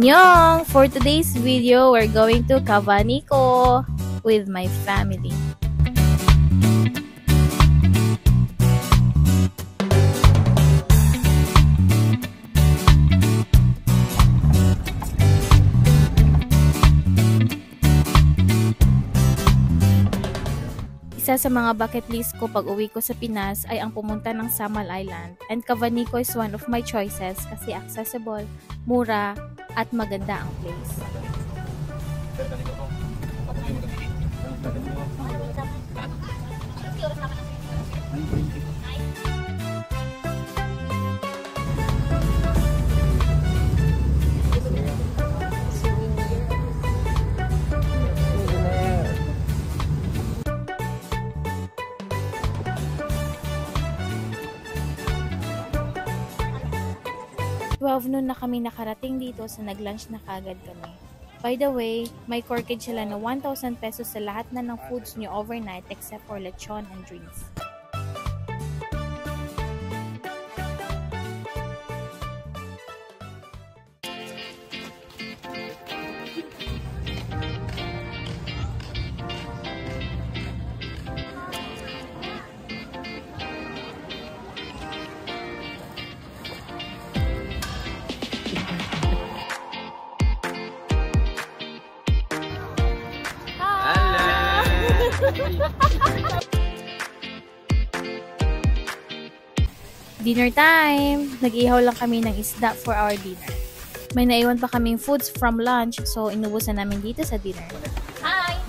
Annyeong! For today's video, we're going to Cavaniko with my family. Isa sa mga bucket list ko pag uwi ko sa Pinas ay ang pumunta ng Samal Island, and Cavaniko is one of my choices kasi accessible, mura, at maganda ang place. 12 noon na kami nakarating dito, sa nag-lunch na kagad kami. By the way, may corkage sila na 1,000 pesos sa lahat na ng foods nyo overnight except for lechon and drinks. Dinner time! Nag-ihaw lang kami ng isda for our dinner. May naiwan pa kaming foods from lunch, so inubusan namin dito sa dinner. Hi!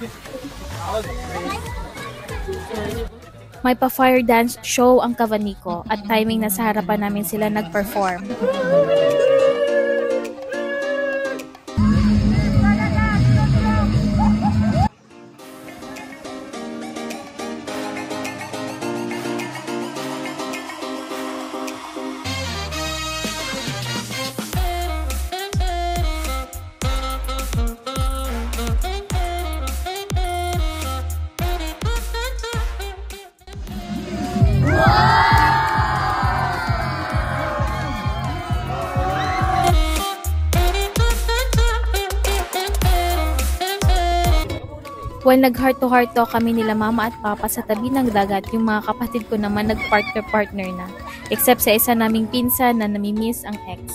May pa-fire dance show ang Cavaniko at timing na sa harapan namin sila nag-perform. While nag-heart to heart talk kami nila mama at papa sa tabi ng dagat, yung mga kapatid ko naman nag-partner na. Except sa isa naming pinsan na namimiss ang ex.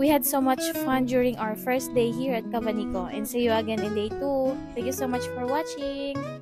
We had so much fun during our first day here at Cavaniko, and see you again in day 2. Thank you so much for watching!